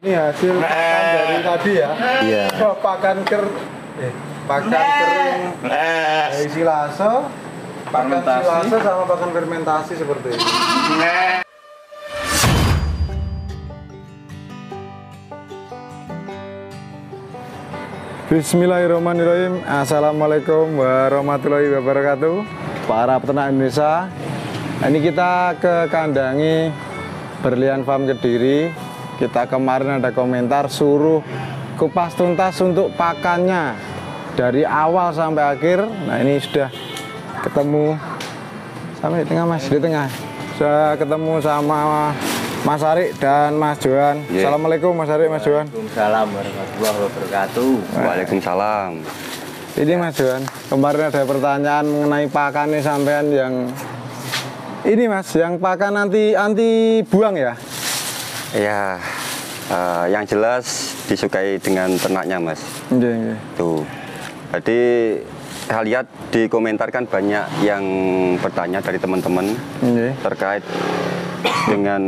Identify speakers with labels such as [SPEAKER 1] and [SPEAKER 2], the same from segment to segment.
[SPEAKER 1] Ini hasil pakan dari tadi ya.
[SPEAKER 2] Iya.
[SPEAKER 1] Pakan kering dari silase, pakan silase sama pakan fermentasi seperti ini. Bismillahirrahmanirrahim. Assalamualaikum warahmatullahi wabarakatuh. Para peternak Indonesia, ini kita ke kandangi Berlian Farm Kediri. Kita kemarin ada komentar suruh kupas tuntas untuk pakannya dari awal sampai akhir. Nah, ini sudah ketemu sampai di tengah, Mas, di tengah. Sudah ketemu sama Mas Ari dan Mas Johan.
[SPEAKER 2] Yeah.
[SPEAKER 1] Assalamualaikum Mas Ari, Mas Johan.
[SPEAKER 3] Waalaikumsalam warahmatullahi wabarakatuh.
[SPEAKER 2] Waalaikumsalam.
[SPEAKER 1] Ini Mas Johan, kemarin ada pertanyaan mengenai pakannya sampean yang ini Mas, yang pakan anti buang ya?
[SPEAKER 2] Ya, yang jelas disukai dengan ternaknya, Mas.
[SPEAKER 1] Iya.
[SPEAKER 2] Tuh. Jadi saya lihat dikomentarkan banyak yang bertanya dari teman-teman terkait dengan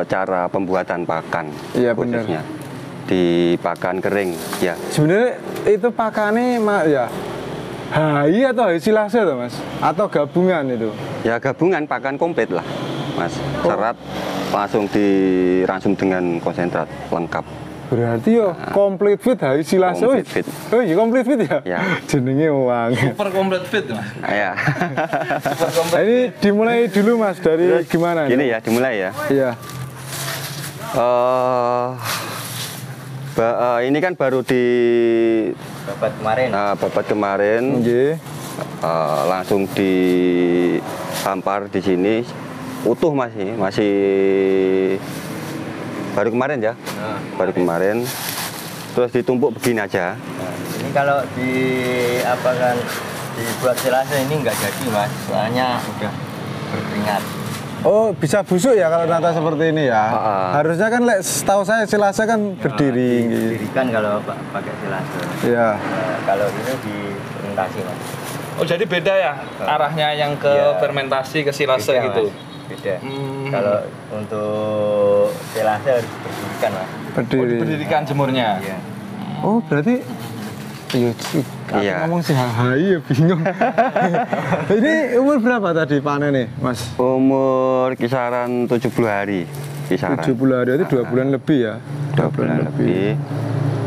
[SPEAKER 2] cara pembuatan pakan,
[SPEAKER 1] Iya,
[SPEAKER 2] khususnya di pakan kering. Ya.
[SPEAKER 1] Sebenarnya itu pakannya ya HI atau silase tuh Mas? Atau gabungan itu?
[SPEAKER 2] Ya gabungan pakan komplit lah, Mas. Serat langsung diransum dengan konsentrat lengkap.
[SPEAKER 1] Berarti yo complete fit HI silase.
[SPEAKER 2] Complete fit.
[SPEAKER 1] Oh iya complete fit ya?
[SPEAKER 2] Ya.
[SPEAKER 1] Jenenge uang.
[SPEAKER 4] Super complete fit, Mas.
[SPEAKER 2] Ya.
[SPEAKER 1] Nah, ini dimulai dulu Mas dari gimana?
[SPEAKER 2] Gini ya, dimulai ya.
[SPEAKER 1] Iya.
[SPEAKER 2] Ini kan baru di babat kemarin,
[SPEAKER 1] Nggih.
[SPEAKER 2] langsung dihampar di sini utuh masih baru kemarin ya, baru kemarin, terus ditumpuk begini aja.
[SPEAKER 3] Nah, ini kalau dibuat silase ini nggak jadi Mas, soalnya udah berkeringat.
[SPEAKER 1] Oh, bisa busuk ya kalau nata seperti ini ya? Harusnya kan setahu saya silase kan berdiri.
[SPEAKER 3] Didirikan kalau pakai silase.
[SPEAKER 1] Iya.
[SPEAKER 3] Kalau ini di fermentasi Mas.
[SPEAKER 4] Oh, jadi beda ya arahnya yang ke
[SPEAKER 3] Iya.
[SPEAKER 4] fermentasi ke silase
[SPEAKER 3] Beda,
[SPEAKER 4] gitu.
[SPEAKER 3] Mas. Beda. Kalau untuk silase harus berdirikan Mas.
[SPEAKER 4] Oh, diberdirikan jemurnya.
[SPEAKER 3] Iya.
[SPEAKER 1] Oh, berarti
[SPEAKER 2] Iya.
[SPEAKER 1] ngomong sih HI ya bingung. Ini umur berapa tadi panen nih, Mas?
[SPEAKER 2] Umur kisaran 70 hari, kisaran.
[SPEAKER 1] 70 hari itu 2 bulan lebih ya?
[SPEAKER 2] 2 bulan lebih.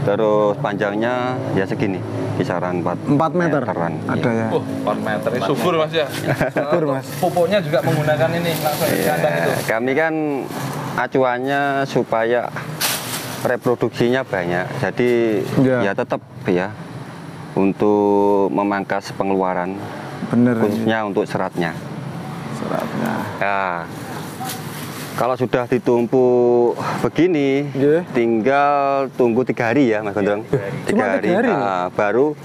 [SPEAKER 2] Terus panjangnya ya segini, kisaran 4
[SPEAKER 1] meteran ada ya?
[SPEAKER 4] Oh, 4 meter. Ini subur Mas ya.
[SPEAKER 1] Subur, Mas.
[SPEAKER 4] Pupuknya juga menggunakan ini langsung di kandang itu.
[SPEAKER 2] Kami kan acuannya supaya reproduksinya banyak, jadi ya tetap ya untuk memangkas pengeluaran,
[SPEAKER 1] Bener.
[SPEAKER 2] khususnya untuk seratnya.
[SPEAKER 1] Seratnya.
[SPEAKER 2] Ya, kalau sudah ditumpuk begini,
[SPEAKER 1] Nggih.
[SPEAKER 2] tinggal tunggu 3 hari ya, Mas Gondrong.
[SPEAKER 1] Cuma 3 hari?
[SPEAKER 2] Baru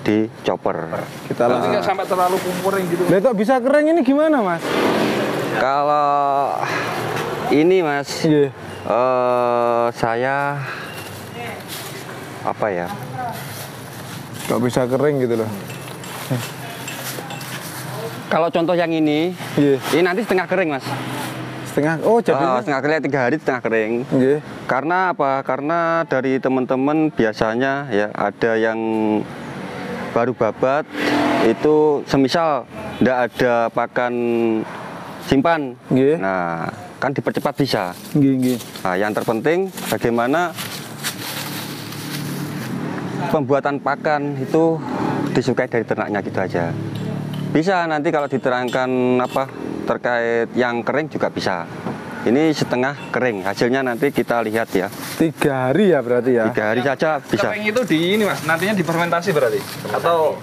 [SPEAKER 2] dicoper.
[SPEAKER 1] Kita
[SPEAKER 4] Nanti nggak sampai terlalu kumpering gitu.
[SPEAKER 1] Lah kok bisa kering ini gimana, Mas?
[SPEAKER 2] Kalau ini, Mas,
[SPEAKER 1] Nggih.
[SPEAKER 2] saya apa ya?
[SPEAKER 1] Kok bisa kering gitu loh.
[SPEAKER 2] Kalau contoh yang ini nanti setengah kering, Mas.
[SPEAKER 1] Setengah. Oh, jadi
[SPEAKER 2] Setengah kering, 3 hari setengah kering.
[SPEAKER 1] nggih.
[SPEAKER 2] Karena apa? Karena dari teman-teman biasanya ya ada yang baru babat itu semisal ndak ada pakan simpan.
[SPEAKER 1] Nggih.
[SPEAKER 2] Nah, kan dipercepat bisa.
[SPEAKER 1] Nggih.
[SPEAKER 2] Nah, yang terpenting bagaimana pembuatan pakan itu disukai dari ternaknya gitu aja. Bisa nanti kalau diterangkan terkait yang kering juga bisa. Ini setengah kering, hasilnya nanti kita lihat ya.
[SPEAKER 1] 3 hari ya berarti ya?
[SPEAKER 2] 3 hari saja bisa.
[SPEAKER 4] Kering itu di ini Mas, nantinya difermentasi berarti? Atau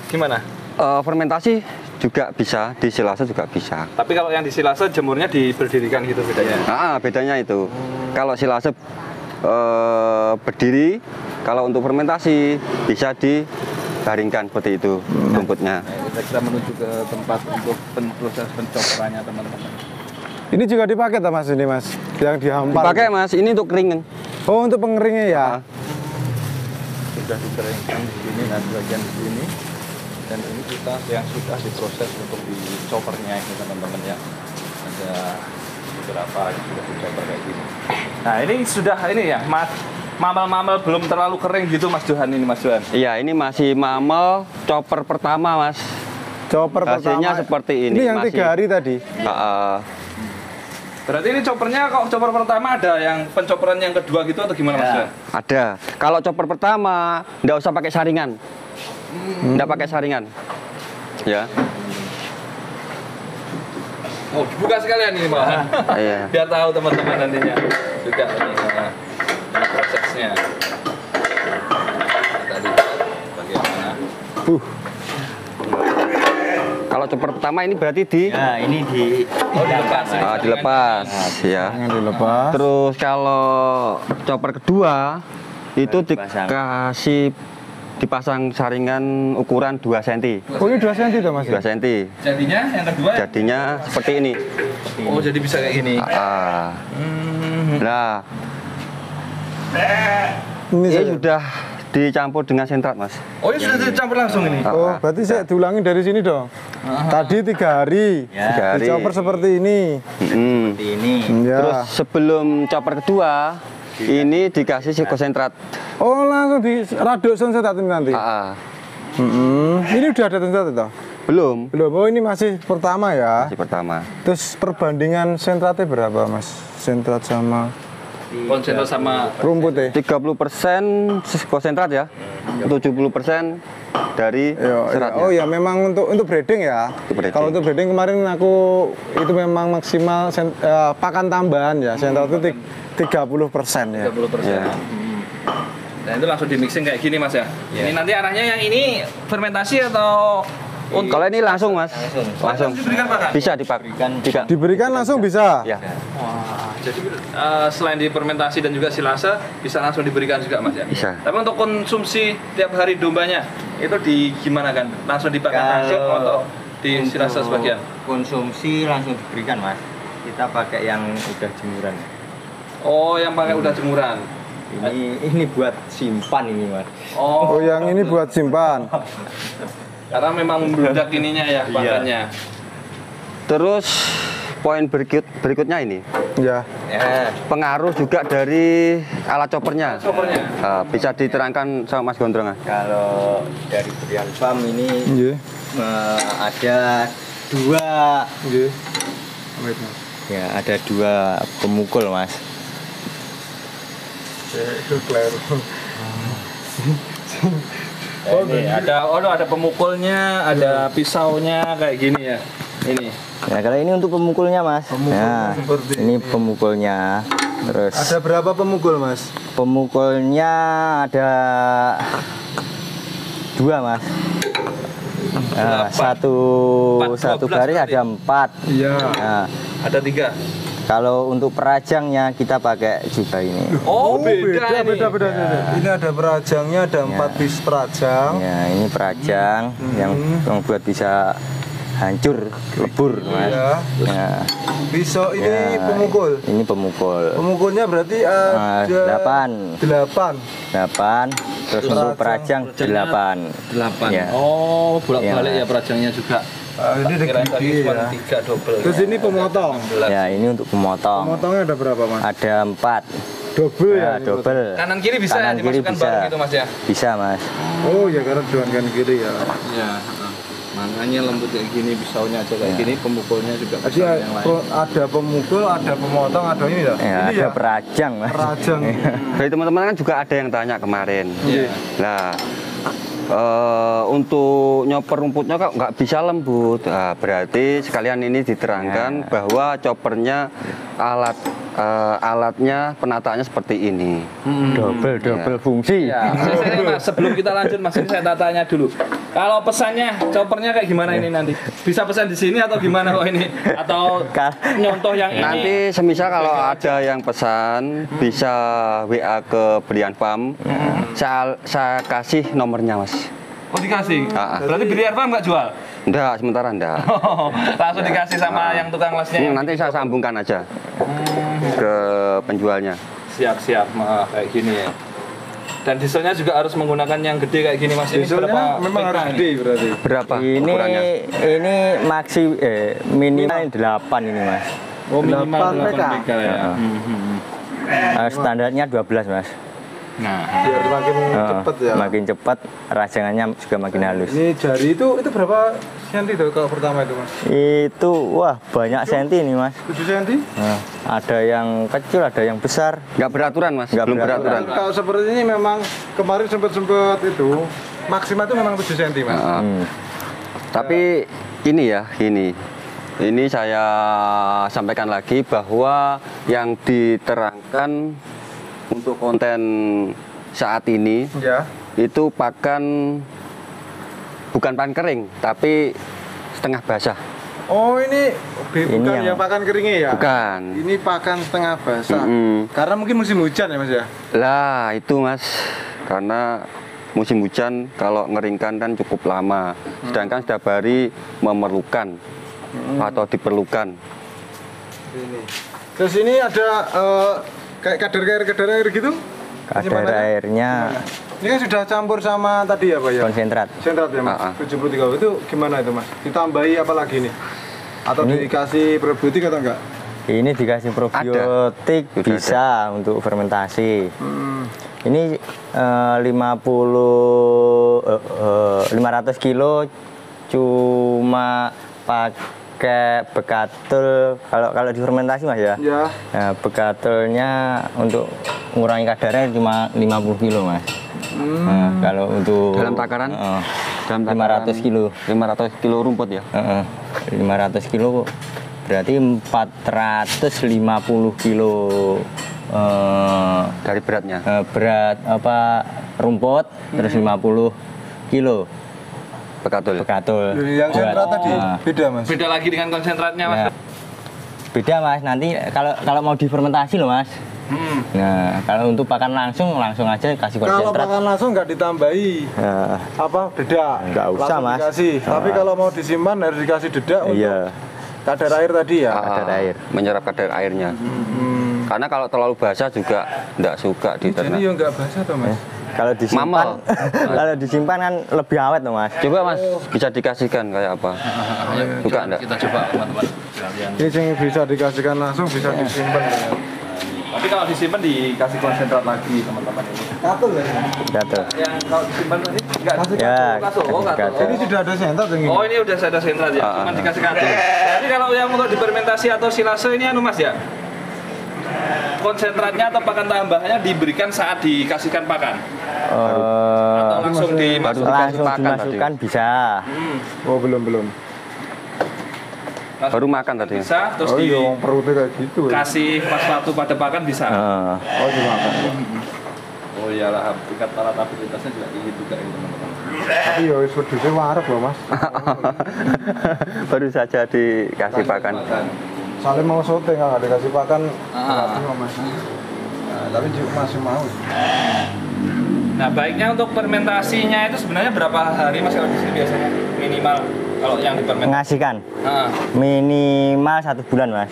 [SPEAKER 4] gimana?
[SPEAKER 2] Fermentasi juga bisa, di silase juga bisa.
[SPEAKER 4] Tapi kalau yang di silase jemurnya diberdirikan gitu bedanya?
[SPEAKER 2] Bedanya itu. Kalau silase berdiri, kalau untuk fermentasi bisa dibaringkan seperti itu rumputnya.
[SPEAKER 4] Kita menuju ke tempat untuk proses pencoperannya teman-teman.
[SPEAKER 1] Ini juga dipakai tak Mas ini Mas? Yang dihampar.
[SPEAKER 2] Dipakai Mas, ini untuk keringan.
[SPEAKER 1] Oh, untuk pengeringnya ya?
[SPEAKER 4] Sudah dikeringkan di sini dan bagian di sini. Dan ini kita yang sudah diproses untuk dicopernya ini teman-teman ya. Ada beberapa yang sudah dicoper kayak gini.
[SPEAKER 5] Nah ini sudah ini ya, mamel-mamel belum terlalu kering gitu Mas Johan ini Mas Johan.
[SPEAKER 2] Iya, ini masih mamel chopper pertama, Mas.
[SPEAKER 1] Chopper
[SPEAKER 2] Hasilnya
[SPEAKER 1] pertama.
[SPEAKER 2] seperti ini.
[SPEAKER 1] Ini yang
[SPEAKER 2] masih-
[SPEAKER 1] 3 hari tadi.
[SPEAKER 5] Berarti ini choppernya kok chopper pertama ada yang pencopperan yang kedua gitu atau gimana Mas
[SPEAKER 3] Ya.
[SPEAKER 5] Johan?
[SPEAKER 2] Ada. Kalau chopper pertama, nggak usah pakai saringan. Nggak pakai saringan. Ya.
[SPEAKER 5] Oh dibuka sekalian ini malahan.
[SPEAKER 2] Iya.
[SPEAKER 5] Biar tahu teman-teman nantinya juga ini, ini prosesnya. Kita lihat bagaimana.
[SPEAKER 2] Kalau chopper pertama ini berarti di
[SPEAKER 3] Nah, ini
[SPEAKER 5] dilepas.
[SPEAKER 2] dilepas, ya.
[SPEAKER 1] Jangan dilepas.
[SPEAKER 2] Terus kalau chopper kedua itu
[SPEAKER 3] Dipasang.
[SPEAKER 2] dipasang saringan ukuran 2 cm.
[SPEAKER 1] Oh, ini 2 cm tuh Mas.
[SPEAKER 2] 2 cm.
[SPEAKER 5] Jadinya yang kedua ya?
[SPEAKER 2] Jadinya seperti ini.
[SPEAKER 5] Oh jadi bisa kayak gini.
[SPEAKER 2] Nah,
[SPEAKER 1] Ini
[SPEAKER 2] ini
[SPEAKER 1] saya.
[SPEAKER 2] sudah dicampur dengan sentrat, Mas.
[SPEAKER 5] Oh ini sudah dicampur langsung ini?
[SPEAKER 1] Oh, berarti saya diulangi dari sini dong. Tadi 3 hari.
[SPEAKER 3] Ya.
[SPEAKER 2] 3 hari.
[SPEAKER 1] Chopper seperti ini.
[SPEAKER 3] seperti ini.
[SPEAKER 1] Ya.
[SPEAKER 2] Terus sebelum chopper kedua, ini dikasih konsentrat.
[SPEAKER 1] Oh, langsung di raduk sensat ini nanti. Ini udah ada sensat itu?
[SPEAKER 2] Belum.
[SPEAKER 1] Belum. Oh, ini masih pertama ya.
[SPEAKER 2] Masih pertama.
[SPEAKER 1] Terus perbandingan sentratnya berapa, Mas? Sentrat sama
[SPEAKER 5] Konsentrat sama
[SPEAKER 1] rumputnya?
[SPEAKER 2] 30% konsentrat ya. 70% dari seratnya.
[SPEAKER 1] Oh ya, memang untuk breeding ya.
[SPEAKER 2] breeding.
[SPEAKER 1] Kalau untuk breeding kemarin aku itu memang maksimal pakan tambahan ya. Sentrat itu 30% ya.
[SPEAKER 5] 30%.
[SPEAKER 2] Ya.
[SPEAKER 5] Dan itu langsung di mixing kayak gini Mas ya? Ini nanti arahnya yang ini fermentasi atau
[SPEAKER 2] Kalau ini langsung, Mas. Langsung.
[SPEAKER 5] diberikan pakan?
[SPEAKER 2] Bisa dipakai.
[SPEAKER 1] Diberikan langsung bisa.
[SPEAKER 2] Ya.
[SPEAKER 5] Wah, jadi selain di fermentasi dan juga silase bisa langsung diberikan juga Mas ya?
[SPEAKER 2] Bisa.
[SPEAKER 5] Tapi untuk konsumsi tiap hari dombanya itu di gimana kan? Langsung dipakai langsung atau di silase sebagian?
[SPEAKER 3] Konsumsi langsung diberikan Mas. Kita pakai yang udah jemuran.
[SPEAKER 5] Oh, yang pakai udah jemuran.
[SPEAKER 3] Ini buat simpan ini Mas.
[SPEAKER 1] Oh, yang ini buat simpan.
[SPEAKER 5] Karena memang membludak ininya ya pakannya.
[SPEAKER 2] Terus poin berikutnya ini.
[SPEAKER 1] Ya.
[SPEAKER 3] Ya.
[SPEAKER 2] Pengaruh juga dari alat choppernya.
[SPEAKER 5] Choppernya.
[SPEAKER 2] Bisa diterangkan sama Mas Gondrong.
[SPEAKER 3] Kalau dari Brian Farm ini
[SPEAKER 1] Nggih.
[SPEAKER 3] ada 2
[SPEAKER 1] Nggih.
[SPEAKER 3] ya ada 2 pemukul Mas.
[SPEAKER 5] Ini ada pemukulnya, ada pisaunya kayak gini ya. Ini.
[SPEAKER 3] Ya kalau ini untuk pemukulnya Mas. Nah,
[SPEAKER 1] seperti
[SPEAKER 3] ini pemukulnya. Terus
[SPEAKER 1] Ada berapa pemukul, Mas?
[SPEAKER 3] pemukulnya ada 2 Mas. Nah, satu
[SPEAKER 5] 12
[SPEAKER 3] garis
[SPEAKER 5] berarti?
[SPEAKER 3] ada 4.
[SPEAKER 1] Iya.
[SPEAKER 3] Nah,
[SPEAKER 5] Ada 3.
[SPEAKER 3] kalau untuk perajangnya kita pakai juga ini.
[SPEAKER 5] Oh, beda, ini.
[SPEAKER 1] beda. Ini ada perajangnya, ada 4 bis perajang.
[SPEAKER 3] Ya, ini perajang yang buat bisa hancur, lebur, Mas.
[SPEAKER 1] Iya.
[SPEAKER 3] Ya.
[SPEAKER 1] Pisau ini
[SPEAKER 3] Ya,
[SPEAKER 1] pemukul.
[SPEAKER 3] Ini pemukul.
[SPEAKER 1] Pemukulnya berarti ada
[SPEAKER 3] 8.
[SPEAKER 1] 8.
[SPEAKER 3] 8. Terus untuk perajang 8.
[SPEAKER 5] 8.
[SPEAKER 3] Ya.
[SPEAKER 5] Oh, bolak-balik
[SPEAKER 3] Ya.
[SPEAKER 5] ya perajangnya juga.
[SPEAKER 1] Ini ada
[SPEAKER 5] Kirain tadi
[SPEAKER 1] gigi
[SPEAKER 5] cuma
[SPEAKER 1] ya.
[SPEAKER 5] 3 double.
[SPEAKER 1] Terus ini pemotong.
[SPEAKER 3] Ya, ini untuk pemotong.
[SPEAKER 1] Pemotongnya ada berapa, Mas?
[SPEAKER 3] Ada 4.
[SPEAKER 1] Double
[SPEAKER 3] Ya,
[SPEAKER 1] ya.
[SPEAKER 3] double.
[SPEAKER 5] Kanan kiri bisa
[SPEAKER 3] Kanan
[SPEAKER 5] ya
[SPEAKER 3] kiri
[SPEAKER 5] dimasukkan
[SPEAKER 3] bisa.
[SPEAKER 5] bareng gitu Mas ya?
[SPEAKER 3] Bisa, Mas.
[SPEAKER 1] Oh ya, karena dengan kan kiri ya.
[SPEAKER 5] Iya, makanya lembut kayak gini, pisaunya aja kayak gini, pemukulnya juga
[SPEAKER 1] Jadi
[SPEAKER 5] pisau yang lain.
[SPEAKER 1] ada pemukul, ada pemotong, ada ini ya.
[SPEAKER 3] Ya,
[SPEAKER 1] Ini
[SPEAKER 3] ada
[SPEAKER 1] ya.
[SPEAKER 3] perajang, Mas.
[SPEAKER 1] Perajang.
[SPEAKER 2] Dari teman-teman kan juga ada yang tanya kemarin.
[SPEAKER 5] Iya.
[SPEAKER 2] Nah, untuk nyoper rumputnya kok nggak bisa lembut. Nah, berarti sekalian ini diterangkan bahwa choppernya alatnya penataannya seperti ini.
[SPEAKER 3] Double fungsi.
[SPEAKER 5] Ya, sini, Mas, sebelum kita lanjut Mas, ini saya tanya dulu. Kalau pesannya, choppernya kayak gimana ini nanti? Bisa pesan di sini atau gimana kok ini? Atau nyontoh yang ini?
[SPEAKER 2] Nanti semisal kalau ada yang pesan bisa WA ke Brian Farm. Saya kasih nomornya, Mas.
[SPEAKER 5] Oh dikasih? Berarti Brian Farm nggak jual?
[SPEAKER 2] Enggak, sementara enggak.
[SPEAKER 5] Langsung dikasih sama yang tukang lesnya?
[SPEAKER 2] Nanti saya sambungkan aja ke penjualnya.
[SPEAKER 5] Siap-siap, kayak gini ya. Dan dieselnya juga harus menggunakan yang gede kayak gini Mas. Ini
[SPEAKER 1] Dieselnya
[SPEAKER 5] berapa
[SPEAKER 1] memang
[SPEAKER 5] PK
[SPEAKER 1] harus
[SPEAKER 5] ini?
[SPEAKER 1] gede berarti.
[SPEAKER 2] Berapa ukurannya?
[SPEAKER 3] Ini minimal 8 ini, Mas.
[SPEAKER 5] Oh minimal
[SPEAKER 1] 8
[SPEAKER 5] 8 PK ya.
[SPEAKER 3] Standarnya 12 mas.
[SPEAKER 5] Nah,
[SPEAKER 1] Biar makin cepet ya.
[SPEAKER 3] Makin cepat, rajangannya juga makin halus.
[SPEAKER 1] Ini jari itu berapa senti tuh kalau pertama itu mas?
[SPEAKER 3] Itu wah banyak senti ini mas.
[SPEAKER 1] 7 senti?
[SPEAKER 3] Nah, ada yang kecil, ada yang besar.
[SPEAKER 2] Nggak beraturan mas,
[SPEAKER 3] Nggak
[SPEAKER 2] belum
[SPEAKER 3] beraturan.
[SPEAKER 2] beraturan.
[SPEAKER 1] Kalau seperti ini memang kemarin sempat itu maksimal itu memang 7 senti mas.
[SPEAKER 2] Tapi ini ya, ini saya sampaikan lagi bahwa yang diterangkan untuk konten saat ini
[SPEAKER 1] Ya.
[SPEAKER 2] itu pakan bukan pakan kering, tapi setengah basah.
[SPEAKER 1] Oh ini bukan
[SPEAKER 3] yang-
[SPEAKER 1] yang pakan keringnya ya?
[SPEAKER 2] Bukan.
[SPEAKER 1] Ini pakan setengah basah.
[SPEAKER 2] Mm-mm.
[SPEAKER 1] Karena mungkin musim hujan ya mas ya?
[SPEAKER 2] Lah itu mas, karena musim hujan kalau ngeringkan kan cukup lama, sedangkan setiap hari memerlukan atau diperlukan.
[SPEAKER 1] Ini. Terus ini ada kayak kadar air gitu?
[SPEAKER 3] Kadar
[SPEAKER 1] Penyimpanan?
[SPEAKER 3] airnya
[SPEAKER 1] Ini kan sudah campur sama tadi ya pak ya?
[SPEAKER 3] konsentrat.
[SPEAKER 1] Sentrat ya mas?
[SPEAKER 2] Ah, ah.
[SPEAKER 1] 73 itu gimana itu mas? Ditambahi apa lagi nih? Atau
[SPEAKER 3] Ini-
[SPEAKER 1] dikasih probiotik atau enggak?
[SPEAKER 3] Ini dikasih probiotik
[SPEAKER 2] Sudah
[SPEAKER 3] bisa untuk fermentasi.
[SPEAKER 1] Hmm.
[SPEAKER 3] Ini 500 kilo cuma pakai bekatul kalau di fermentasi mas ya.
[SPEAKER 1] Ya.
[SPEAKER 3] Nah, bekatulnya untuk mengurangi kadarnya cuma 50 kilo mas. Nah, kalau untuk
[SPEAKER 2] Dalam takaran? Dalam
[SPEAKER 3] 500 kilo.
[SPEAKER 2] 500 kilo rumput ya.
[SPEAKER 3] 500 kilo berarti 450 kilo
[SPEAKER 2] Dari beratnya.
[SPEAKER 3] berat apa rumput terus 50 kilo
[SPEAKER 2] Bekatul.
[SPEAKER 3] bekatul.
[SPEAKER 1] Yang sentrat
[SPEAKER 3] Buat-
[SPEAKER 1] tadi
[SPEAKER 3] Nah,
[SPEAKER 1] beda mas?
[SPEAKER 5] beda lagi dengan konsentratnya mas.
[SPEAKER 3] ya. Beda mas, nanti kalau mau difermentasi loh mas. Nah kalau untuk pakan langsung aja kasih
[SPEAKER 1] Kalau
[SPEAKER 3] konsentrat.
[SPEAKER 1] pakan langsung nggak ditambahi
[SPEAKER 3] Nah,
[SPEAKER 1] apa dedak?
[SPEAKER 3] Nggak usah,
[SPEAKER 1] Langsung
[SPEAKER 3] Mas.
[SPEAKER 1] dikasih. Tapi kalau mau disimpan harus dikasih dedak untuk
[SPEAKER 3] iya,
[SPEAKER 1] kadar air tadi ya.
[SPEAKER 3] kadar air.
[SPEAKER 2] Menyerap kadar airnya. Karena kalau terlalu basah juga tidak suka
[SPEAKER 1] Jadi
[SPEAKER 2] diternak.
[SPEAKER 1] ya nggak basah toh mas?
[SPEAKER 3] Kalau disimpan,
[SPEAKER 2] Mamel.
[SPEAKER 3] kalau disimpan kan lebih awet loh mas.
[SPEAKER 2] Coba mas, bisa dikasihkan kayak apa? Suka enggak?
[SPEAKER 5] Kita coba teman-teman sekalian.
[SPEAKER 1] Ini yang bisa dikasihkan langsung bisa disimpan. Ya.
[SPEAKER 5] Tapi kalau disimpan dikasih konsentrat lagi teman-teman ini.
[SPEAKER 1] Katul ya?
[SPEAKER 3] Gatel.
[SPEAKER 5] Yang kalau disimpan tadi nggak
[SPEAKER 1] Kasih
[SPEAKER 3] Ya,
[SPEAKER 5] kasul. Oh,
[SPEAKER 3] kasih
[SPEAKER 5] kasul.
[SPEAKER 3] katul.
[SPEAKER 1] Ini sudah ada sentrat yang ini.
[SPEAKER 5] Oh ini udah ada sentrat ya, cuma dikasih katul. Jadi kalau yang untuk difermentasi atau silase ini anu mas ya, konsentratnya atau pakan tambahannya diberikan saat dikasihkan pakan atau langsung dimasukkan.
[SPEAKER 3] Langsung
[SPEAKER 2] pakan
[SPEAKER 3] dimasukkan bisa.
[SPEAKER 1] Oh belum.
[SPEAKER 2] Baru makan tadi.
[SPEAKER 5] Bisa, terus
[SPEAKER 1] Oh iya, yang perutnya kayak gitu ya.
[SPEAKER 5] dikasih pas waktu pada pakan bisa.
[SPEAKER 1] Oh dimakan.
[SPEAKER 5] Oh iyalah, tingkat palatabilitasnya juga tinggi juga ini teman-teman.
[SPEAKER 1] Tapi ya wis wedhusnya warak loh mas.
[SPEAKER 2] Baru saja dikasih pakan.
[SPEAKER 1] Soalnya mau sote nggak dikasih pakan. Nggak mau, mas. Nah, tapi juga masih mau.
[SPEAKER 5] Nah baiknya untuk fermentasinya itu sebenarnya berapa hari mas kalau di sini biasanya minimal kalau yang difermentasi?
[SPEAKER 3] Mengasihkan
[SPEAKER 5] Nah,
[SPEAKER 3] minimal 1 bulan mas.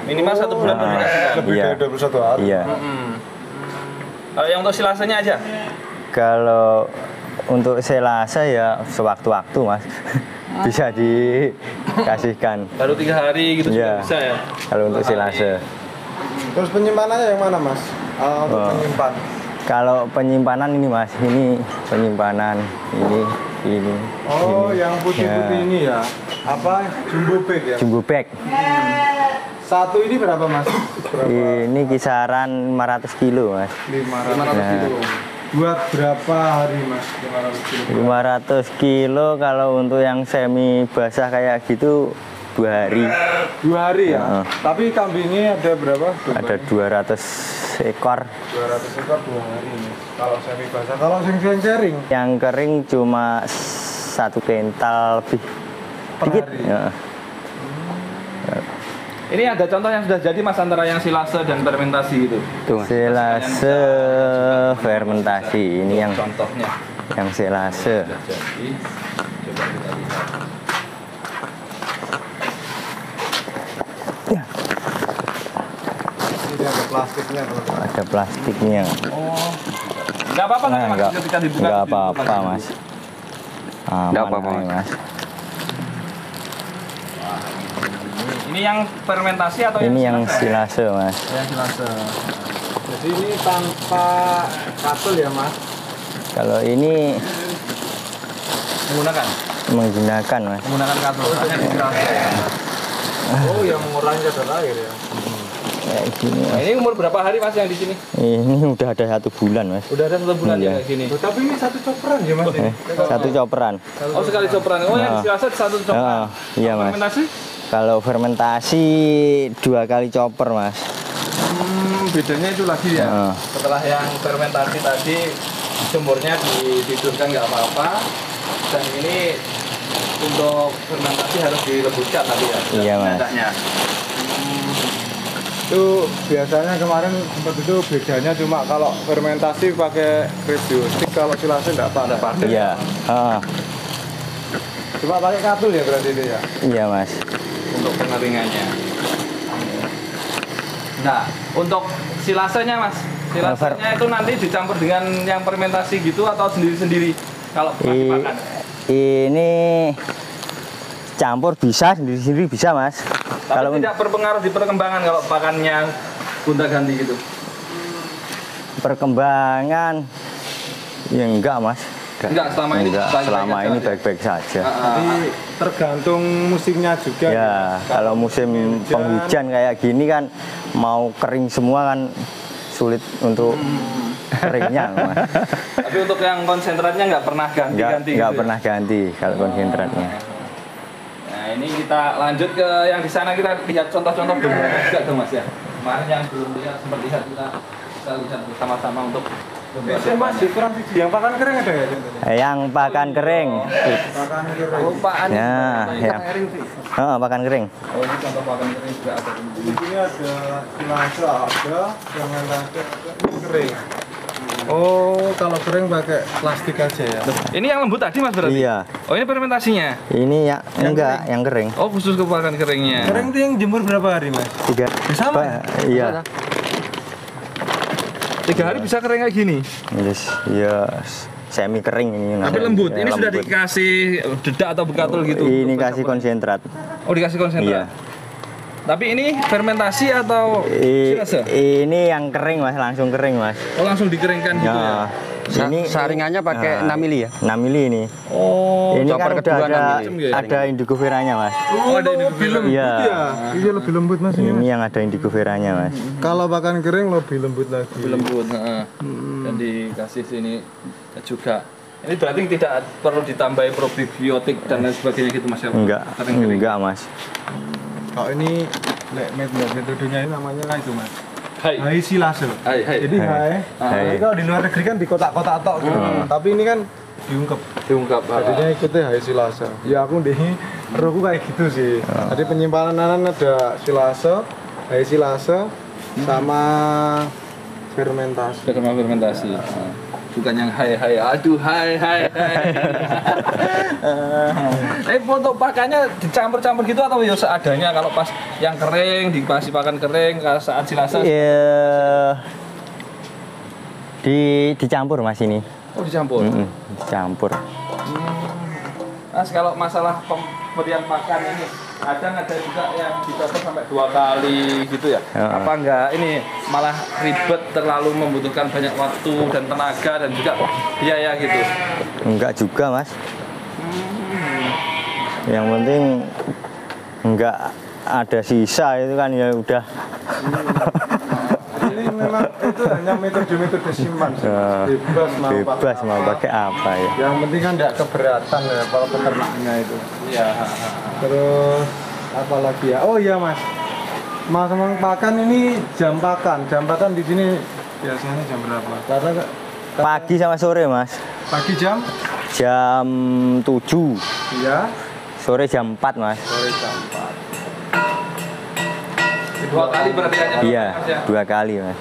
[SPEAKER 5] minimal 1 bulan baru dikasihkan.
[SPEAKER 1] Lebih
[SPEAKER 3] Iya.
[SPEAKER 1] dari 21 hari.
[SPEAKER 3] Iya.
[SPEAKER 5] Kalau yang untuk silasenya aja?
[SPEAKER 3] Kalau untuk selasa ya sewaktu-waktu mas. Bisa dikasihkan.
[SPEAKER 5] Baru 3 hari gitu
[SPEAKER 3] Iya.
[SPEAKER 5] sudah bisa ya?
[SPEAKER 3] Kalau untuk selasa.
[SPEAKER 1] Terus penyimpanannya yang mana mas? Untuk menyimpan.
[SPEAKER 3] Kalau penyimpanan ini mas, ini penyimpanan ini.
[SPEAKER 1] Oh,
[SPEAKER 3] ini.
[SPEAKER 1] yang putih-putih
[SPEAKER 3] Ya.
[SPEAKER 1] ini ya. Apa? Jumbo bag ya?
[SPEAKER 3] Jumbo bag.
[SPEAKER 1] Satu ini berapa mas? Berapa?
[SPEAKER 3] Ini kisaran 500 kilo mas.
[SPEAKER 1] 500
[SPEAKER 3] Ya.
[SPEAKER 1] kilo. Buat berapa hari mas? 500 kilo.
[SPEAKER 3] 500 kilo kalau untuk yang semi basah kayak gitu 2 hari.
[SPEAKER 1] 2 hari ya?
[SPEAKER 3] Heeh.
[SPEAKER 1] Tapi kambingnya ada berapa?
[SPEAKER 3] Ada 200 ekor.
[SPEAKER 1] 200 ekor 2 hari mas. Kalau semi basah. Kalau sing kering
[SPEAKER 3] Yang kering cuma 1 kental lebih.
[SPEAKER 1] per
[SPEAKER 3] Dikit.
[SPEAKER 1] hari.
[SPEAKER 3] Ya.
[SPEAKER 5] Ini ada contoh yang sudah jadi mas antara yang silase dan fermentasi itu.
[SPEAKER 2] Tuh mas.
[SPEAKER 3] Selase fermentasi ini yang
[SPEAKER 5] Contohnya
[SPEAKER 3] selase.
[SPEAKER 5] sudah jadi. Coba kita lihat.
[SPEAKER 1] Ini ada plastiknya teman.
[SPEAKER 3] Ada plastiknya.
[SPEAKER 5] Oh, nggak apa-apa
[SPEAKER 3] Nah,
[SPEAKER 5] mas
[SPEAKER 3] enggak,
[SPEAKER 5] ketika dibuka.
[SPEAKER 3] enggak
[SPEAKER 5] dibuka
[SPEAKER 3] apa-apa
[SPEAKER 5] dulu.
[SPEAKER 3] mas. Aman
[SPEAKER 2] Enggak apa-apa,
[SPEAKER 3] aja,
[SPEAKER 2] Mas.
[SPEAKER 3] mas.
[SPEAKER 5] Ini yang fermentasi atau
[SPEAKER 3] Ini yang
[SPEAKER 5] silase?
[SPEAKER 3] silase mas.
[SPEAKER 5] Yang silase.
[SPEAKER 1] Jadi ini tanpa kabel ya Mas?
[SPEAKER 3] Kalau ini
[SPEAKER 5] Menggunakan
[SPEAKER 3] menggunakan Mas.
[SPEAKER 5] kabel. Soalnya di keras ya.
[SPEAKER 1] Oh, yang mengurangi kadar air ya?
[SPEAKER 3] Kayak gini
[SPEAKER 5] Nah,
[SPEAKER 3] Mas.
[SPEAKER 5] ini umur berapa hari Mas yang di sini?
[SPEAKER 3] Ini udah ada 1 bulan Mas.
[SPEAKER 5] Udah ada 1 bulan
[SPEAKER 3] Iya.
[SPEAKER 5] ya kayak gini.
[SPEAKER 1] Tapi ini satu coperan ya Mas?
[SPEAKER 3] Satu coperan.
[SPEAKER 5] Oh, sekali coperan. Oh, yang
[SPEAKER 3] Nah.
[SPEAKER 5] silase satu coperan.
[SPEAKER 3] Iya Mas.
[SPEAKER 5] Fermentasi?
[SPEAKER 3] Kalau fermentasi 2 kali chopper Mas.
[SPEAKER 5] Bedanya itu lagi ya.
[SPEAKER 3] Heeh.
[SPEAKER 5] Setelah yang fermentasi tadi jemurnya ditidurkan nggak apa-apa. Dan ini untuk fermentasi harus direbuskan tadi ya.
[SPEAKER 3] Iya, Mas.
[SPEAKER 5] Dadanya.
[SPEAKER 1] Itu biasanya kemarin sempat itu bedanya cuma kalau fermentasi pakai prebiotik, kalau silase enggak pakai.
[SPEAKER 3] Iya. Heeh.
[SPEAKER 1] Cuma pakai kabel ya berarti itu ya?
[SPEAKER 3] Iya Mas.
[SPEAKER 5] Untuk pengeringannya. Nah, untuk silasenya Mas. Silasenya itu nanti dicampur dengan yang fermentasi gitu atau sendiri-sendiri kalau pas dimakan.
[SPEAKER 3] Ini campur bisa, sendiri-sendiri bisa Mas.
[SPEAKER 5] Tapi
[SPEAKER 3] Kalau
[SPEAKER 5] tidak berpengaruh di perkembangan kalau pakannya gonta-ganti gitu.
[SPEAKER 3] perkembangan ya enggak Mas.
[SPEAKER 5] Enggak, selama ini
[SPEAKER 3] Enggak,
[SPEAKER 5] baik-baik
[SPEAKER 3] selama
[SPEAKER 5] aja
[SPEAKER 3] ini
[SPEAKER 5] ya?
[SPEAKER 3] baik-baik saja.
[SPEAKER 1] Tapi tergantung musimnya juga.
[SPEAKER 3] Ya, kalau musim penghujan kayak gini kan mau kering semua kan sulit untuk keringnya Mas.
[SPEAKER 5] Tapi untuk yang konsentratnya nggak pernah ganti-ganti
[SPEAKER 3] Enggak
[SPEAKER 5] gitu ya?
[SPEAKER 3] pernah ganti kalau konsentratnya.
[SPEAKER 5] Nah, ini kita lanjut ke yang di sana, kita lihat contoh-contoh juga tuh Mas ya. Kemarin yang belum lihat, sempat lihat kita lihat bersama-sama untuk
[SPEAKER 1] Biasanya Mas kurang yang pakan kering ada ya?
[SPEAKER 3] Yang pakan kering.
[SPEAKER 1] Pakan kering.
[SPEAKER 5] Lupaan.
[SPEAKER 3] Ya, ya. Pakan kering.
[SPEAKER 5] Oh, ini contoh pakan kering juga ada.
[SPEAKER 1] Di sini ada silase ada, fermentasi ada, ini kering. Oh, kalau kering pakai plastik aja ya?
[SPEAKER 5] Ini yang lembut tadi Mas berarti?
[SPEAKER 3] Iya.
[SPEAKER 5] Oh, ini fermentasinya?
[SPEAKER 3] Ini ya enggak, yang kering.
[SPEAKER 5] Oh, khusus ke pakan keringnya.
[SPEAKER 1] Kering itu yang jemur berapa hari Mas?
[SPEAKER 3] 3.
[SPEAKER 1] Sama?
[SPEAKER 3] Iya.
[SPEAKER 5] 3 hari bisa kering kayak gini?
[SPEAKER 3] Yes, ya semi kering ini.
[SPEAKER 5] Tapi
[SPEAKER 3] namanya.
[SPEAKER 5] lembut.
[SPEAKER 3] Ya,
[SPEAKER 5] Ini sudah
[SPEAKER 3] lembut.
[SPEAKER 5] dikasih dedak atau bekatul gitu?
[SPEAKER 3] Ini
[SPEAKER 5] untuk
[SPEAKER 3] kasih
[SPEAKER 5] campuran?
[SPEAKER 3] konsentrat.
[SPEAKER 5] Oh, dikasih konsentrat.
[SPEAKER 3] Iya.
[SPEAKER 5] Tapi ini fermentasi atau silase?
[SPEAKER 3] Ini yang kering Mas, langsung kering Mas.
[SPEAKER 5] Oh, langsung dikeringkan gitu ya?
[SPEAKER 3] Ya. Ini
[SPEAKER 2] Saringannya pakai 6 mili ya?
[SPEAKER 3] 6 mili ini.
[SPEAKER 5] Oh,
[SPEAKER 3] Ini
[SPEAKER 2] chopper
[SPEAKER 3] kan udah
[SPEAKER 2] kedua
[SPEAKER 3] ada
[SPEAKER 2] 6 mili.
[SPEAKER 3] ada indigo veranya Mas.
[SPEAKER 5] oh ada ini
[SPEAKER 1] Lebih lembut
[SPEAKER 3] Iya.
[SPEAKER 1] ya? Iya lebih lembut Mas ini.
[SPEAKER 3] Ini yang ada indigo veranya Mas.
[SPEAKER 1] Kalau pakan kering lebih lembut lagi.
[SPEAKER 5] lembut, heeh. Dan dikasih sini juga. Ini berarti tidak perlu ditambahi probiotik dan lain sebagainya gitu Mas ya?
[SPEAKER 3] Enggak,
[SPEAKER 5] Kering-kering.
[SPEAKER 3] enggak Mas.
[SPEAKER 1] Kalau ini metodenya ini namanya itu Mas.
[SPEAKER 5] Hai.
[SPEAKER 1] Hai silase.
[SPEAKER 5] Hai, hai.
[SPEAKER 1] Jadi hai.
[SPEAKER 3] Hai.
[SPEAKER 1] Jadi kalau di luar negeri kan di kotak-kotak tok gitu. Tapi ini kan diungkep.
[SPEAKER 5] Diungkap.
[SPEAKER 1] Jadinya ikutnya hai silase. Ya aku deh rohku kayak gitu sih. Jadi penyimpanan ada silase, hai silase sama fermentasi.
[SPEAKER 5] Fermentasi. Bukan yang hai hai, aduh hai hai hai. Untuk pakannya dicampur-campur gitu atau ya seadanya, kalau pas yang kering dikasih pakan kering, kalau saat silase?
[SPEAKER 3] Ya, dicampur Mas ini.
[SPEAKER 5] Oh dicampur.
[SPEAKER 3] Dicampur.
[SPEAKER 5] Mas kalau masalah pemberian pakan ini kadang ada juga yang dicampur sampai 2 kali gitu ya?
[SPEAKER 3] Ya.
[SPEAKER 5] Apa enggak ini malah ribet, terlalu membutuhkan banyak waktu dan tenaga dan juga biaya gitu?
[SPEAKER 3] Enggak juga Mas. Yang penting enggak ada sisa itu kan ya udah.
[SPEAKER 1] Ini memang itu hanya metode-metode simpan.
[SPEAKER 3] Ya,
[SPEAKER 1] Bebas
[SPEAKER 3] mau pakai apa ya.
[SPEAKER 1] Yang penting kan tidak keberatan ya kalau peternaknya itu.
[SPEAKER 5] Iya.
[SPEAKER 1] Terus apa lagi ya? Oh iya Mas. Mas memang pakan ini jam pakan di sini biasanya jam berapa? Karena
[SPEAKER 3] Pagi sama sore Mas.
[SPEAKER 1] pagi jam
[SPEAKER 3] Jam 7.
[SPEAKER 1] ya,
[SPEAKER 3] Sore jam 4 Mas.
[SPEAKER 1] sore jam 4.
[SPEAKER 5] 2 kali berarti hanya
[SPEAKER 3] Iya,
[SPEAKER 5] Mas, ya?
[SPEAKER 3] 2 kali Mas.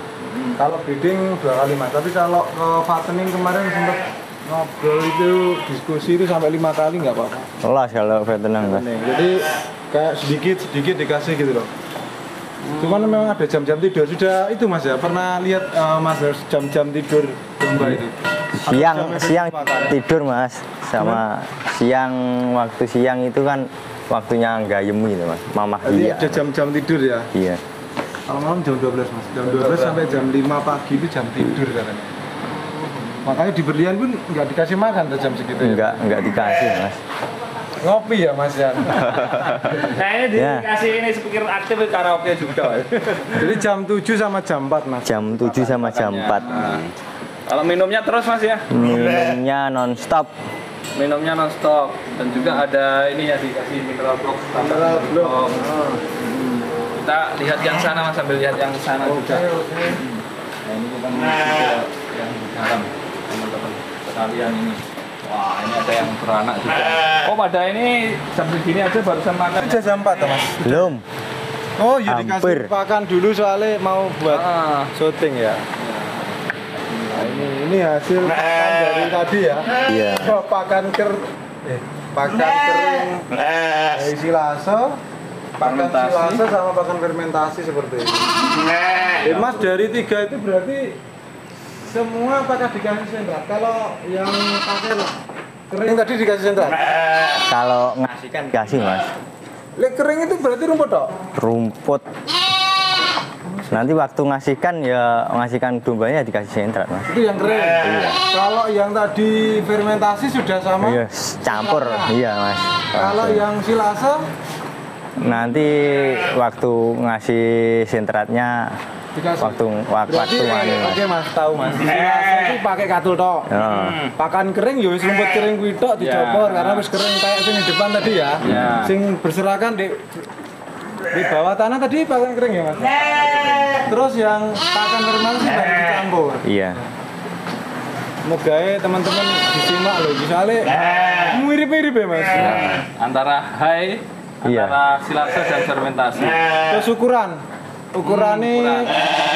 [SPEAKER 1] Kalau breeding 2 kali Mas. Tapi kalau ke fattening kemarin sempat ngobrol itu diskusi itu sampai 5 kali nggak apa-apa.
[SPEAKER 3] Los kalau tenang Mas.
[SPEAKER 1] Jadi kayak sedikit dikasih gitu loh. Cuman memang ada jam-jam tidur. Sudah itu Mas ya, pernah lihat Mas jam-jam tidur domba itu?
[SPEAKER 3] Siang tidur Mas. Sama siang, waktu siang itu kan waktunya gayem gitu Mas. Mamah
[SPEAKER 1] Jadi
[SPEAKER 3] iya.
[SPEAKER 1] ada jam-jam tidur ya.
[SPEAKER 3] Iya.
[SPEAKER 1] Kalau malam jam 12 mas, jam 12 sampai jam 5 pagi itu jam tidur katanya. Makanya di berlian pun nggak dikasih makan tuh jam segitu ya?
[SPEAKER 3] Enggak dikasih mas.
[SPEAKER 1] Ngopi ya mas ya?
[SPEAKER 5] Kayaknya dikasih ini speaker aktif karaoke juga.
[SPEAKER 1] Jadi jam 7 sama jam 4 mas?
[SPEAKER 3] Jam 7 sama jam 4.
[SPEAKER 5] Kalau minumnya terus mas ya?
[SPEAKER 3] Minumnya non-stop.
[SPEAKER 5] Minumnya non-stop. Dan juga ada ini ya dikasih mineral block.
[SPEAKER 1] Mineral block.
[SPEAKER 5] Kita lihat yang sana mas, sambil lihat yang sana juga. Nah ini kita menuju ke yang di dalam teman-teman sekalian ini. Wah ini ada yang beranak juga. Oh pada ini jam segini aja barusan makan.
[SPEAKER 1] Udah jam 4 tuh mas?
[SPEAKER 3] Belum.
[SPEAKER 1] Oh ya
[SPEAKER 3] Hampir.
[SPEAKER 1] dikasih pakan dulu soalnya mau buat syuting ya. Nah, ini hasil pakan dari tadi ya.
[SPEAKER 3] Iya.
[SPEAKER 1] Oh, pakan kering dari silase, pakan
[SPEAKER 5] Fermentasi.
[SPEAKER 1] silase sama pakan fermentasi seperti ini. Mas dari 3 itu berarti semua apakah dikasih sentrat? Kalau yang pakai kering tadi dikasih sentrat?
[SPEAKER 3] Kalau ngasihkan dikasih mas.
[SPEAKER 1] Lek kering itu berarti rumput dok?
[SPEAKER 3] Rumput. Nanti waktu ngasihkan ya ngasihkan dombanya dikasih sentrat mas.
[SPEAKER 1] Itu yang kering.
[SPEAKER 3] Iya.
[SPEAKER 1] Kalau yang tadi fermentasi sudah sama?
[SPEAKER 3] Iya, campur. Iya mas.
[SPEAKER 1] Kalau yang silase?
[SPEAKER 3] Nanti waktu ngasih sentratnya
[SPEAKER 1] Dikasih.
[SPEAKER 3] waktu
[SPEAKER 1] Berarti
[SPEAKER 3] anu, mas.
[SPEAKER 1] oke mas, tahu mas. Silase itu pakai katul tok.
[SPEAKER 3] Ya.
[SPEAKER 1] Pakan kering ya wis rumput kering kuwi tok dicopor karena wis kering kayak sing di depan tadi ya.
[SPEAKER 5] Ya.
[SPEAKER 1] Sing berserakan di bawah tanah tadi pakan kering ya mas. Terus yang pakan fermentasi baru dicampur.
[SPEAKER 3] Iya.
[SPEAKER 1] Moga teman-teman disimak loh, soalnya mirip-mirip ya mas.
[SPEAKER 5] Antara high,
[SPEAKER 3] Iya.
[SPEAKER 5] antara silase dan fermentasi.
[SPEAKER 1] Terus ukurannya,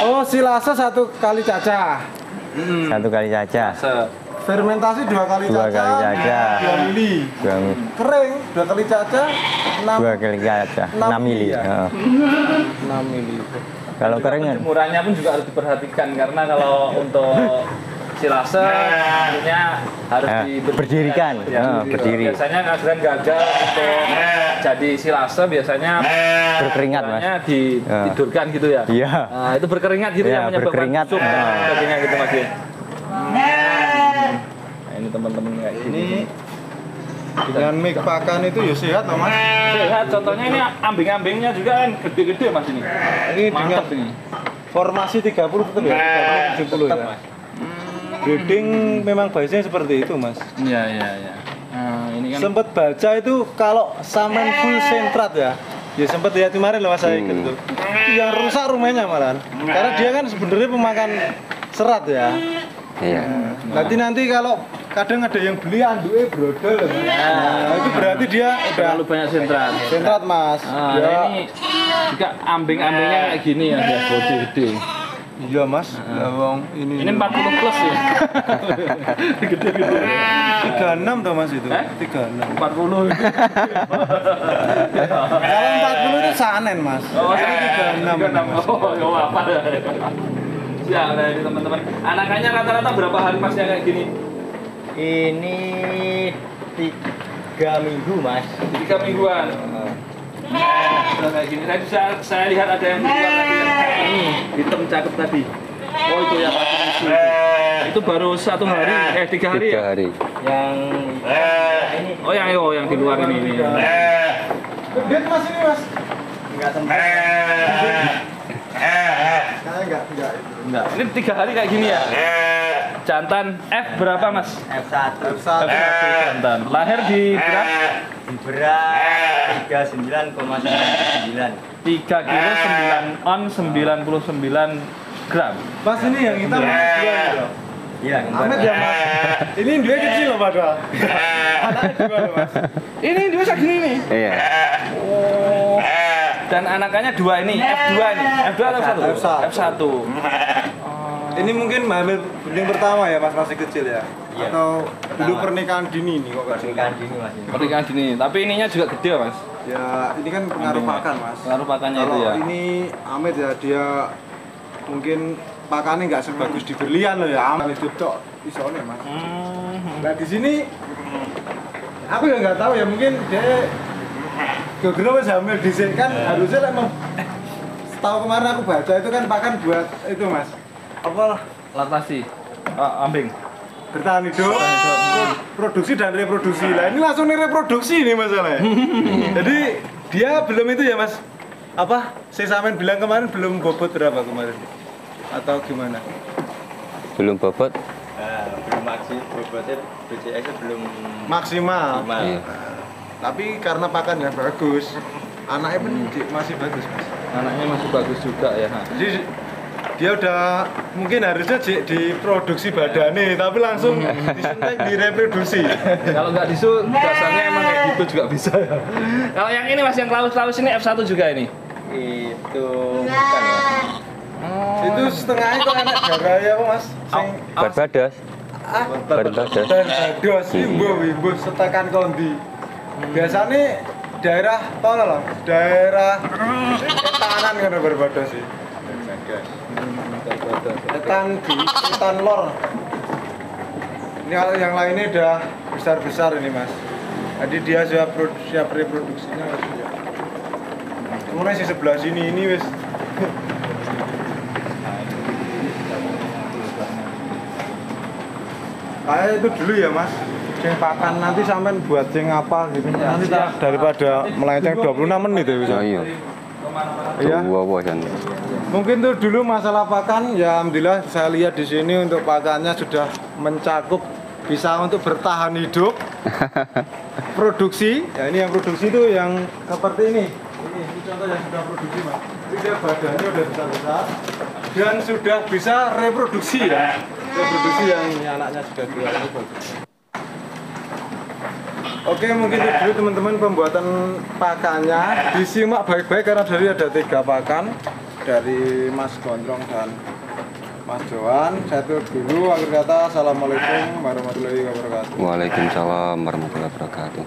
[SPEAKER 1] oh silase 1 kali cacah,
[SPEAKER 3] 1 kali caca.
[SPEAKER 1] fermentasi 2 kali
[SPEAKER 3] 2 kali cacah.
[SPEAKER 1] 2 mili, kering 2 kali cacah,
[SPEAKER 3] 2 kali caca. 6 mili.
[SPEAKER 1] ya.
[SPEAKER 3] Heeh.
[SPEAKER 1] 6 mili.
[SPEAKER 3] Kalau kering
[SPEAKER 5] Penjemurannya pun juga harus diperhatikan karena kalau untuk silase tentunya harus
[SPEAKER 3] berdirikan. Berdiri.
[SPEAKER 5] Biasanya ngajaran gagal untuk jadi silase biasanya
[SPEAKER 3] Berkeringat mas.
[SPEAKER 5] caranya ditidurkan gitu ya.
[SPEAKER 3] Iya.
[SPEAKER 5] Nah, itu berkeringat gitu
[SPEAKER 3] Iya,
[SPEAKER 5] yang menyebabkan
[SPEAKER 3] berkeringat.
[SPEAKER 5] busuk dan
[SPEAKER 3] Nah.
[SPEAKER 5] sebagainya gitu mas ya. Nah, ini teman-teman kayak gini.
[SPEAKER 1] Ini dengan mik pakan itu ya sehat loh mas.
[SPEAKER 5] Lihat contohnya ini ambing-ambingnya juga kan gede-gede mas ini.
[SPEAKER 1] Ini dengan
[SPEAKER 5] Mantap ini.
[SPEAKER 1] formasi 30 tetap ya, 30 70 ya. Breeding memang biasanya seperti itu mas.
[SPEAKER 5] Iya iya iya. Nah, ini kan
[SPEAKER 1] Sempet baca itu kalau samen full sentrat ya. Ya sempet lihat kemarin loh mas saya gitu. Yang rusak rumahnya malahan. Karena dia kan sebenarnya pemakan serat ya.
[SPEAKER 2] Iya.
[SPEAKER 1] Nanti kalau kadang ada yang beli anduknya brodol loh, Mas. Nah, itu berarti dia udah
[SPEAKER 5] terlalu banyak sentrat.
[SPEAKER 1] sentrat mas.
[SPEAKER 5] Nah,
[SPEAKER 1] Ya,
[SPEAKER 5] ini juga ambing-ambingnya kayak gini ya, dia gede-gede.
[SPEAKER 1] iya mas. Ya, wong ini.
[SPEAKER 5] Ini 40 plus ya. Gede-gede.
[SPEAKER 1] 36 tuh mas itu. 36.
[SPEAKER 5] 40.
[SPEAKER 1] Kalau 40 itu sanen mas.
[SPEAKER 5] Oh, saya
[SPEAKER 1] 36.
[SPEAKER 5] Oh, apa? Ya, nah ini teman-teman. Anakannya rata-rata berapa hari mas yang kayak gini?
[SPEAKER 3] Ini 3 minggu mas.
[SPEAKER 5] 3 mingguan. Sudah kayak gini. Saya lihat ada yang di luar tadi yang ini hitam cakep tadi. Oh itu yang masih musuh itu. Itu baru 1 hari, 3 hari ya?
[SPEAKER 2] 3 hari.
[SPEAKER 3] Yang ini
[SPEAKER 5] Oh yang di luar ini.
[SPEAKER 1] Gede mas ini mas.
[SPEAKER 3] enggak sempat.
[SPEAKER 5] Enggak. Ini 3 hari kayak gini ya? Jantan F berapa mas?
[SPEAKER 3] F1
[SPEAKER 1] F1.
[SPEAKER 5] Jantan. Lahir di berat
[SPEAKER 3] di berat 39,99.
[SPEAKER 5] 3 kilo 9 on 99 gram.
[SPEAKER 1] Mas ini yang hitam mas dua gitu.
[SPEAKER 3] Iya,
[SPEAKER 1] Ahmed ya mas. Ini dia kecil loh padahal. Anaknya dua loh mas.
[SPEAKER 5] Ini dua segini nih.
[SPEAKER 2] Iya.
[SPEAKER 5] Oh. Dan anakannya 2 ini, F2 ini. F2 atau
[SPEAKER 1] F1.
[SPEAKER 5] F1.
[SPEAKER 1] Ini mungkin hamil yang pertama ya mas, masih kecil ya?
[SPEAKER 3] Iya.
[SPEAKER 1] Atau dulu
[SPEAKER 3] Pertama.
[SPEAKER 1] pernikahan dini nih kok kecil?
[SPEAKER 3] Pernikahan dini mas ini.
[SPEAKER 5] Pernikahan dini, tapi ininya juga gede ya mas.
[SPEAKER 1] Ya ini kan pengaruh pakan mas.
[SPEAKER 5] Pengaruh pakannya itu
[SPEAKER 1] Kalau
[SPEAKER 5] ya.
[SPEAKER 1] ini Ahmed ya dia mungkin pakannya nggak sebagus di berlian loh ya. Ahmed hidup cok isone mas. Nah di sini aku ya nggak tahu ya, mungkin dia gara-gara wis hamil dhisik kan harusnya lah setahu kemarin aku baca itu kan pakan buat itu mas apa
[SPEAKER 5] Laktasi. Ambing.
[SPEAKER 1] bertahan hidup, produksi dan reproduksi. Lah ini langsung nih reproduksi nih masalahnya. Jadi dia belum itu ya mas, apa? Saya samain bilang kemarin belum bobot berapa kemarin? Atau gimana?
[SPEAKER 2] Belum bobot.
[SPEAKER 4] Belum maksimal, bobotnya BCS belum
[SPEAKER 1] Maksimal.
[SPEAKER 2] Iya.
[SPEAKER 1] Tapi karena pakannya bagus, anaknya pun masih bagus mas.
[SPEAKER 5] Anaknya masih bagus juga ya.
[SPEAKER 1] Jadi dia udah mungkin harusnya diproduksi badannya, tapi langsung disuntik direproduksi.
[SPEAKER 5] Kalau nggak disu, dasarnya emang kayak gitu juga bisa ya. Kalau yang ini mas, yang klaus-klaus ini F1 juga ini.
[SPEAKER 4] itu bukan ya.
[SPEAKER 1] Itu setengahnya kok enak darah ya mas. Sing
[SPEAKER 2] Barbados. Barbados.
[SPEAKER 1] Barbados, ibu setekan kondi. Biasanya daerah tolong lah, daerah etanan kan Barbados sih. Etan lor. Ini kalau yang lainnya udah besar ini mas. Jadi dia siap reproduksinya mas. Kemudian si sebelah sini ini wis. Kayak itu dulu ya mas. Sing pakan nanti sampean buat sing apa gitu. Nanti daripada melenceng 26 menit ya bisa.
[SPEAKER 2] Oh iya.
[SPEAKER 1] Iya.
[SPEAKER 2] Wow, kan.
[SPEAKER 1] Mungkin tuh dulu masalah pakan, ya alhamdulillah saya lihat di sini untuk pakannya sudah mencakup bisa untuk bertahan hidup. Produksi, ya ini yang produksi itu yang seperti ini. Ini contoh yang sudah produksi mas. Jadi dia badannya udah besar-besar dan sudah bisa reproduksi ya. Reproduksi yang ini anaknya sudah dua ini bagus. Oke, mungkin itu dulu teman-teman pembuatan pakannya. Disimak baik-baik karena dari ada 3 pakan dari Mas Gondrong dan Mas Johan. Saya tutup dulu. Akhir kata, assalamualaikum warahmatullahi wabarakatuh.
[SPEAKER 2] Waalaikumsalam warahmatullahi wabarakatuh.